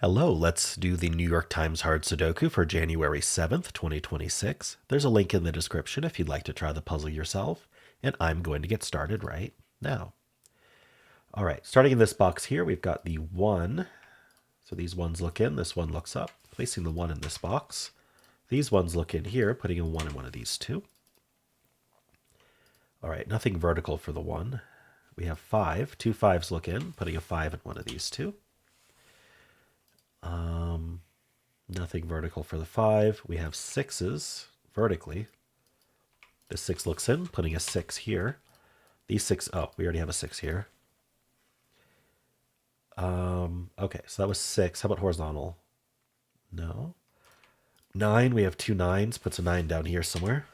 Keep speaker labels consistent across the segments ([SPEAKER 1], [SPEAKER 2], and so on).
[SPEAKER 1] Hello, let's do the New York Times Hard Sudoku for January 7th, 2026. There's a link in the description if you'd like to try the puzzle yourself, and I'm going to get started right now. All right, starting in this box here, we've got the 1. So these ones look in, this one looks up, placing the 1 in this box. These ones look in here, putting a 1 in one of these two. All right, nothing vertical for the 1. We have 5. Two 5s look in, putting a 5 in one of these two. Nothing vertical for the 5. We have 6s vertically. This 6 looks in, putting a 6 here. These 6, oh, we already have a 6 here. Okay, so that was 6. How about horizontal? No. 9, we have two 9s, puts a 9 down here somewhere.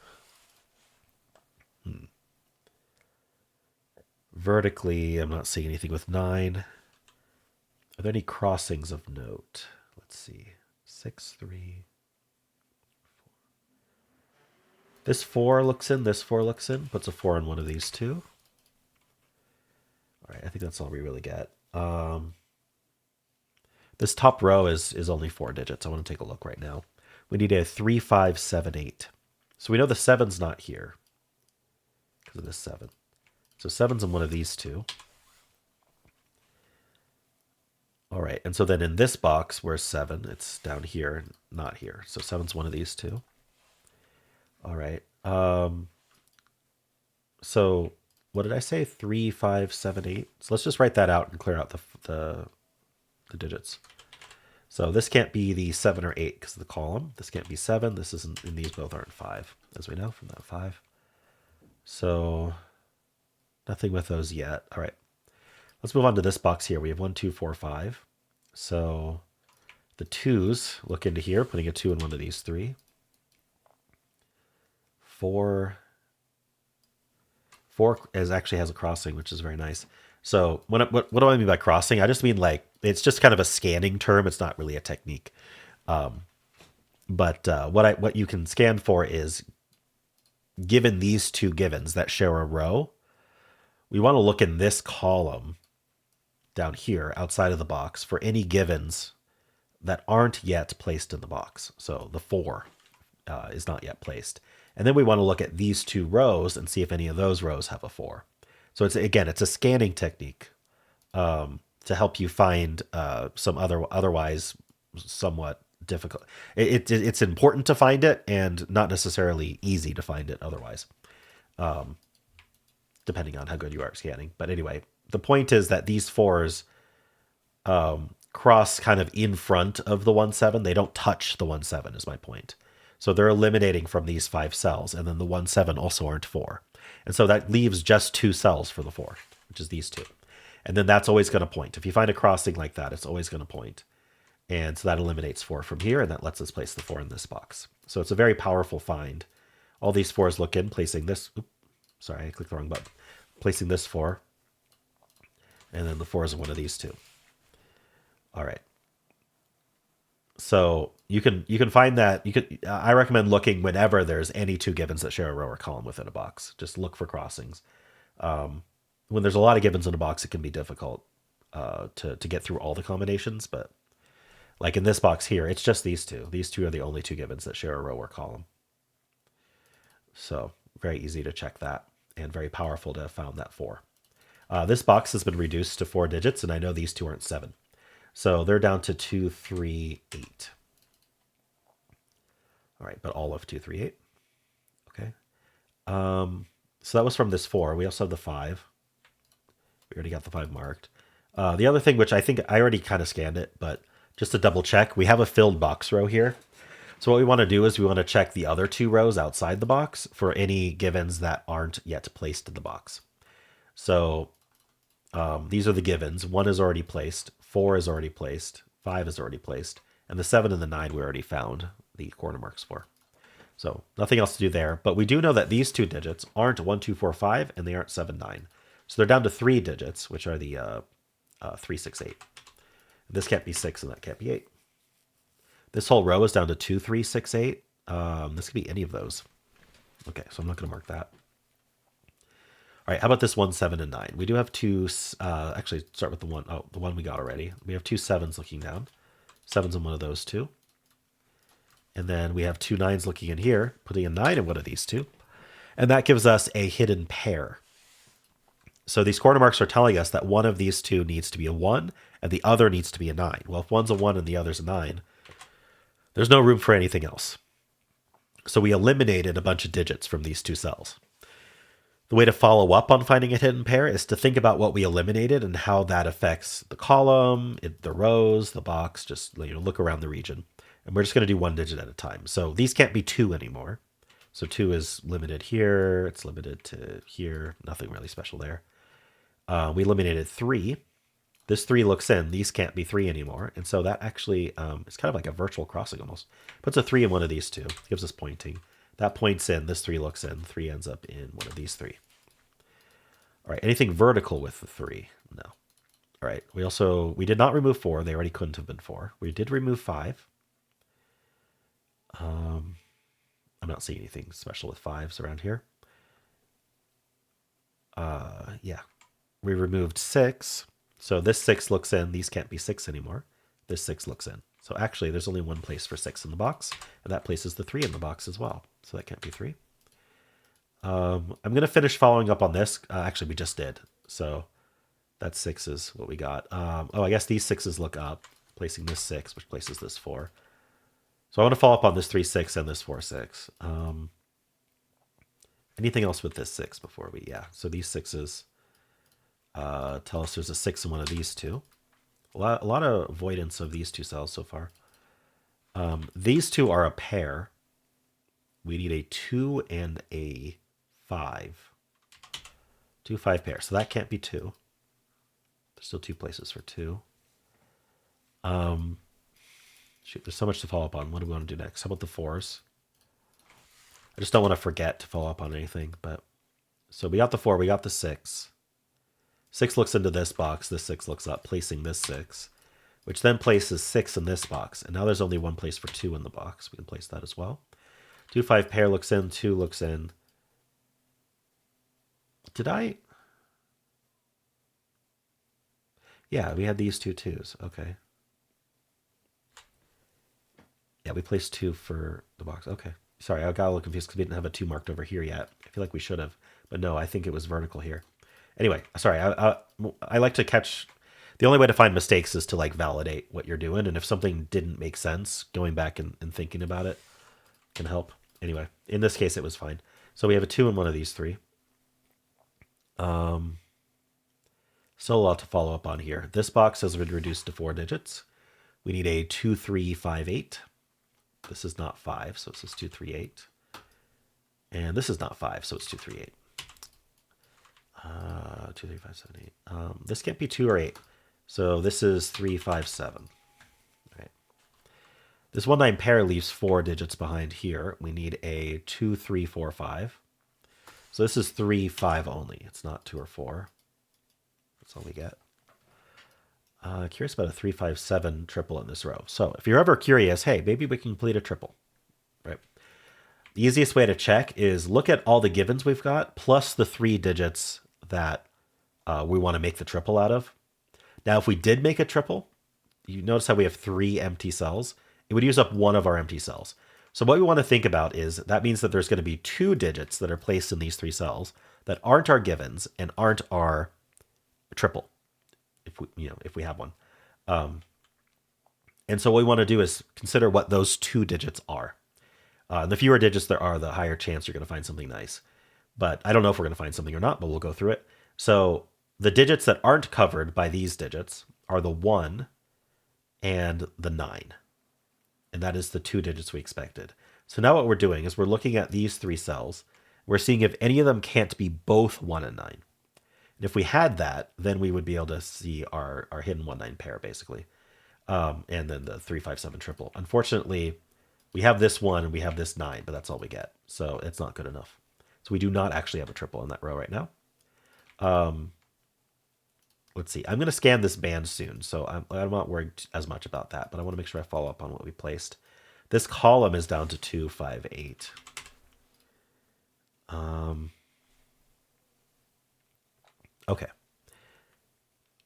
[SPEAKER 1] Vertically, I'm not seeing anything with 9. Are there any crossings of note? Let's see. 6, 3. This 4 looks in, this 4 looks in, puts a 4 in one of these two. All right, I think that's all we really get. This top row is only 4 digits. I want to take a look right now. We need a 3, 5, 7, 8. So we know the 7's not here because of this 7. So 7's in one of these two. All right, and so then in this box, where's 7? It's down here, not here. So 7's one of these two. All right. So what did I say? 3, 5, 7, 8. So let's just write that out and clear out the digits. So this can't be the 7 or 8 because of the column. This can't be 7. This isn't, and these both aren't 5, as we know from that 5. So nothing with those yet. All right. Let's move on to this box here. We have 1, 2, 4, 5. So the 2's look into here, putting a 2 in one of these 3. 4 actually has a crossing, which is very nice. So what do I mean by crossing? I just mean like it's just kind of a scanning term. It's not really a technique. But what you can scan for is given these two givens that share a row, we want to look in this column down here outside of the box for any givens that aren't yet placed in the box. So the 4 is not yet placed. And then we want to look at these two rows and see if any of those rows have a 4. So it's a scanning technique to help you find some otherwise somewhat difficult. It's important to find it and not necessarily easy to find it otherwise, depending on how good you are at scanning. But anyway, the point is that these 4s cross kind of in front of the 1, 7. They don't touch the 1, 7 is my point. So they're eliminating from these 5 cells, and then the 1, 7 also aren't 4. And so that leaves just 2 cells for the 4, which is these two. And then that's always going to point. If you find a crossing like that, it's always going to point. And so that eliminates 4 from here, and that lets us place the 4 in this box. So it's a very powerful find. All these 4s look in, placing this. Oops, sorry, I clicked the wrong button. Placing this 4. And then the 4 is in one of these two. All right. So you can find that I recommend looking whenever there's any two givens that share a row or column within a box. Just look for crossings. When there's a lot of givens in a box, it can be difficult to get through all the combinations. But like in this box here, it's just these two. These two are the only two givens that share a row or column. So very easy to check that and very powerful to have found that 4. This box has been reduced to 4 digits, and I know these two aren't 7. So they're down to 2, 3, 8. All right, but all of 2, 3, 8. Okay. So that was from this 4. We also have the 5. We already got the 5 marked. The other thing, which I think I already kind of scanned it, but just to double check, we have a filled box row here. So what we want to do is we want to check the other 2 rows outside the box for any givens that aren't yet placed in the box. So these are the givens. 1 is already placed. 4 is already placed. 5 is already placed. And the 7 and the 9 we already found the corner marks for. So nothing else to do there. But we do know that these 2 digits aren't 1, 2, 4, 5, and they aren't 7, 9. So they're down to 3 digits, which are the 3, 6, 8. This can't be 6 and that can't be 8. This whole row is down to 2, 3, 6, 8. This could be any of those. Okay, so I'm not going to mark that. All right, how about this 1, 7, and 9? We do have two, actually start with the one we got already. We have two 7s looking down. 7's in one of those two. And then we have two 9s looking in here, putting a 9 in one of these two. And that gives us a hidden pair. So these corner marks are telling us that one of these two needs to be a 1 and the other needs to be a 9. Well, if one's a 1 and the other's a 9, there's no room for anything else. So we eliminated a bunch of digits from these two cells. The way to follow up on finding a hidden pair is to think about what we eliminated and how that affects the column, the rows, the box. Just look around the region. And we're just going to do one digit at a time. So these can't be 2 anymore. So 2 is limited here. It's limited to here. Nothing really special there. We eliminated 3. This 3 looks in. These can't be 3 anymore. And so that actually is kind of like a virtual crossing almost. Puts a 3 in one of these two. Gives us pointing. That points in. This 3 looks in. 3 ends up in one of these 3. All right. Anything vertical with the 3? No. All right. We did not remove 4. They already couldn't have been 4. We did remove 5. I'm not seeing anything special with 5s around here. Yeah. We removed 6. So this 6 looks in. These can't be 6 anymore. This 6 looks in. So actually, there's only one place for 6 in the box, and that places the 3 in the box as well. So that can't be 3. I'm going to finish following up on this. Actually, we just did. So that 6 is what we got. I guess these 6s look up, placing this 6, which places this 4. So I want to follow up on this 3, 6 and this 4, 6. Anything else with this 6 before we... Yeah, so these 6s tell us there's a 6 in one of these two. A lot of avoidance of these two cells so far. These two are a pair. We need a 2 and a 5. 2, 5 pair. So that can't be 2. There's still 2 places for 2. Shoot, there's so much to follow up on. What do we want to do next? How about the 4s? I just don't want to forget to follow up on anything. But so we got the 4, we got the 6. 6 looks into this box. This 6 looks up, placing this 6, which then places 6 in this box. And now there's only one place for 2 in the box. We can place that as well. 2, 5 pair looks in. 2 looks in. Did I? Yeah, we had these two 2s. Okay. Yeah, we placed 2 for the box. Okay. Sorry, I got a little confused because we didn't have a 2 marked over here yet. I feel like we should have. But no, I think it was vertical here. Anyway, sorry. I like to catch... The only way to find mistakes is to validate what you're doing. And if something didn't make sense, going back and thinking about it can help. Anyway, in this case, it was fine. So we have a 2 in one of these 3. Still a lot to follow up on here. This box has been reduced to 4 digits. We need a 2, 3, 5, 8. This is not 5, so it says 2, 3, 8. And this is not 5, so it's 2, 3, 8. 2, 3, 5, 7, 8. This can't be 2 or 8. So this is 3, 5, 7. Right. This 1, 9 pair leaves 4 digits behind here. We need a 2, 3, 4, 5. So this is 3, 5 only. It's not 2 or 4. That's all we get. Curious about a 3, 5, 7 triple in this row. So if you're ever curious, hey, maybe we can complete a triple, right? The easiest way to check is look at all the givens we've got, plus the 3 digits that we want to make the triple out of. Now, if we did make a triple, you notice how we have 3 empty cells. It would use up one of our empty cells. So what we want to think about is that means that there's going to be 2 digits that are placed in these 3 cells that aren't our givens and aren't our triple, if we have one. And so what we want to do is consider what those 2 digits are. The fewer digits there are, the higher chance you're going to find something nice. But I don't know if we're going to find something or not, but we'll go through it. So the digits that aren't covered by these digits are the 1 and the 9. And that is the 2 digits we expected. So now what we're doing is we're looking at these 3 cells. We're seeing if any of them can't be both 1 and 9. And if we had that, then we would be able to see our hidden 1, 9 pair, basically. And then the 3, 5, 7 triple. Unfortunately, we have this 1 and we have this 9, but that's all we get. So it's not good enough. So we do not actually have a triple in that row right now. Let's see. I'm going to scan this band soon, so I'm not worried as much about that, but I want to make sure I follow up on what we placed. This column is down to 2, 5, 8. Okay.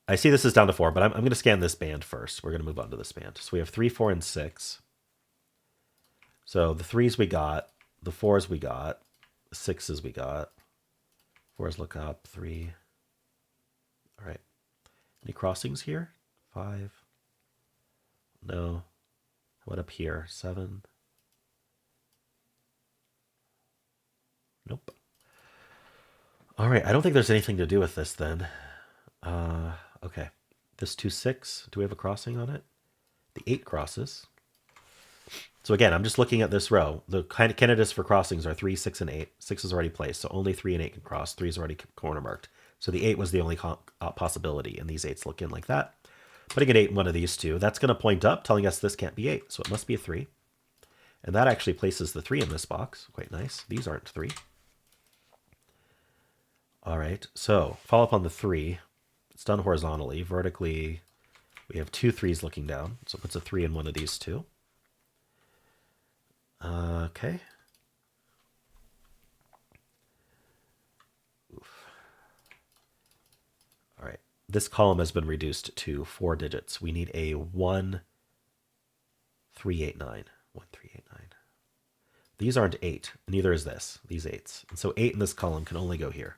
[SPEAKER 1] I see this is down to 4, but I'm going to scan this band first. We're going to move on to this band. So we have 3, 4, and 6. So the 3s we got, the 4s we got, the 6s we got. 4s look up, 3. All right. Any crossings here? 5. No. What up here? 7. Nope. All right. I don't think there's anything to do with this then. Okay. This 2, 6. Do we have a crossing on it? The 8 crosses. So again, I'm just looking at this row. The candidates for crossings are 3, 6, and 8. 6 is already placed, so only 3 and 8 can cross. 3 is already corner marked. So the 8 was the only possibility, and these 8s look in like that. Putting an 8 in one of these two, that's going to point up, telling us this can't be 8, so it must be a 3. And that actually places the 3 in this box. Quite nice. These aren't 3. All right, so follow up on the 3. It's done horizontally. Vertically, we have 2 3s looking down, so it puts a 3 in one of these two. Okay. Oof. All right. This column has been reduced to 4 digits. We need a 1, 3, 8, 9. 1, 3, 8, 9. These aren't 8. Neither is this. These 8s. And so 8 in this column can only go here.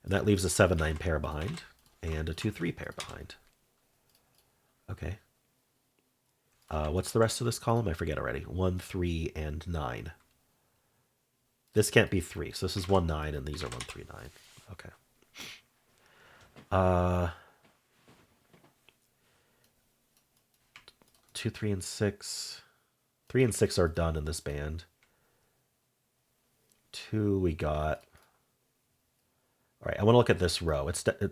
[SPEAKER 1] And that leaves a 7, 9 pair behind and a 2, 3 pair behind. Okay. What's the rest of this column? I forget already. 1, 3, and 9. This can't be 3. So this is 1, 9, and these are 1, 3, 9. Okay. 2, 3, and 6. 3 and 6 are done in this band. 2 we got. All right, I want to look at this row.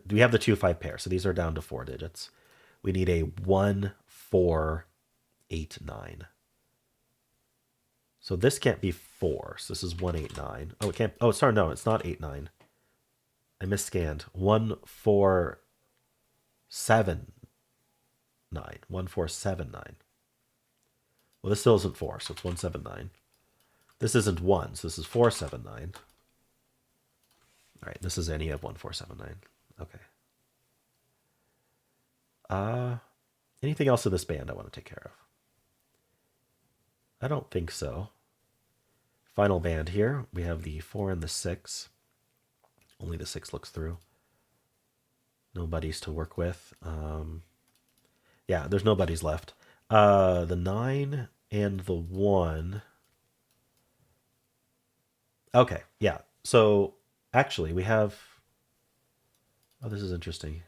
[SPEAKER 1] We have the 2, 5 pair, so these are down to 4 digits. We need a 1, 4, 8, 9. So this can't be 4. So this is 1, 8, 9. Oh, it can't. Oh, sorry, no, it's not 8, 9. I misscanned. 1, 4, 7, 9. 1, 4, 7, 9. Well, this still isn't 4, so it's 1, 7, 9. This isn't 1, so this is 4, 7, 9. All right, this is any of 1, 4, 7, 9. Okay. Anything else in this band I want to take care of? I don't think so. Final band here. We have the 4 and the 6. Only the 6 looks through. No buddies to work with. Yeah, there's no buddies left. The 9 and the 1. Okay, yeah. So actually we have... Oh, this is interesting.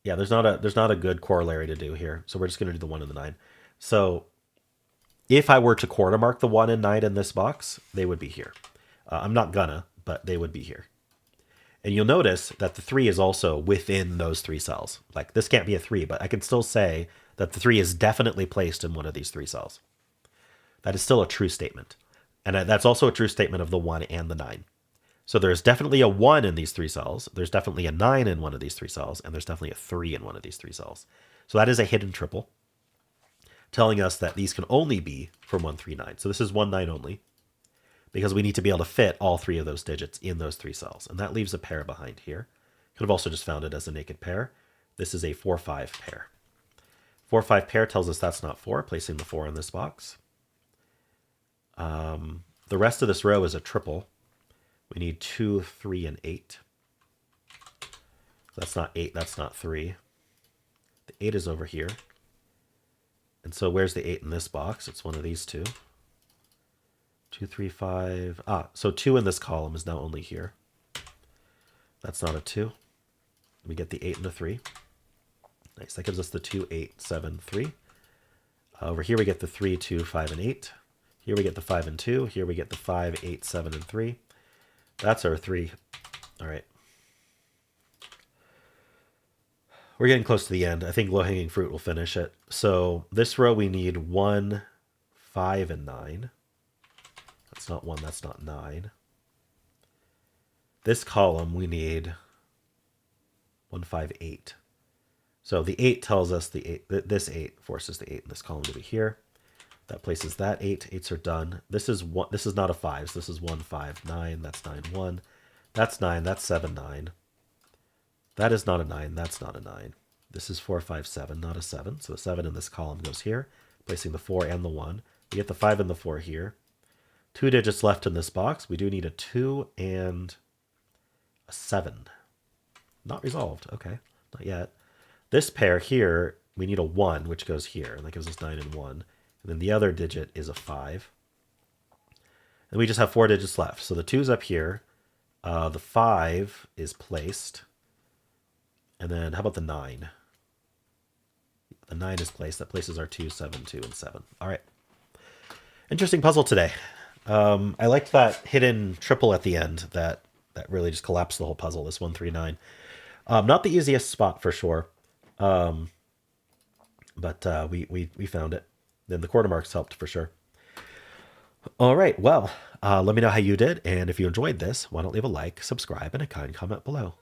[SPEAKER 1] Yeah, there's not a good corollary to do here. So we're just going to do the 1 and the 9. So if I were to quarter mark the 1 and 9 in this box, they would be here. I'm not gonna, but they would be here. And you'll notice that the 3 is also within those 3 cells. Like this can't be a 3, but I can still say that the 3 is definitely placed in one of these 3 cells. That is still a true statement. And that's also a true statement of the 1 and the 9. So there's definitely a 1 in these 3 cells. There's definitely a 9 in one of these 3 cells. And there's definitely a 3 in one of these 3 cells. So that is a hidden triple, telling us that these can only be from 1, 3, 9. So this is 1, 9 only, because we need to be able to fit all 3 of those digits in those 3 cells. And that leaves a pair behind here. Could have also just found it as a naked pair. This is a 4, 5 pair. 4, 5 pair tells us that's not 4, placing the 4 in this box. The rest of this row is a triple. We need 2, 3, and 8. That's not 8, that's not 3. The 8 is over here. And so where's the 8 in this box? It's one of these two. 2, 3, 5. So 2 in this column is now only here. That's not a 2. We get the 8 and the 3. Nice. That gives us the 2, 8, 7, 3. Over here we get the 3, 2, 5, and 8. Here we get the 5 and 2. Here we get the 5, 8, 7, and 3. That's our 3. All right. We're getting close to the end. I think low-hanging fruit will finish it. So this row we need 1, 5, and 9. That's not 1, that's not 9. This column we need 1, 5, 8. So the 8 tells us the 8. This 8 forces the 8 in this column to be here. That places that 8. 8s are done. This is not a 5. So this is 1, 5, 9. That's 9, 1. That's 9. That's 7, 9. That is not a 9. That's not a 9. This is 4, 5, 7, not a 7. So a 7 in this column goes here, placing the 4 and the 1. We get the 5 and the 4 here. 2 digits left in this box. We do need a 2 and a 7. Not resolved. Okay, not yet. This pair here, we need a 1, which goes here, and that gives us 9 and 1. And then the other digit is a 5. And we just have 4 digits left. So the 2's up here. The 5 is placed. And then how about the 9? The 9 is placed. That places our 2, 7, 2, and 7. All right. Interesting puzzle today. I liked that hidden triple at the end that really just collapsed the whole puzzle, this 1, 3, 9. Not the easiest spot for sure. But we found it. Then the quarter marks helped for sure. All right. Well, let me know how you did. And if you enjoyed this, why don't leave a like, subscribe, and a kind comment below.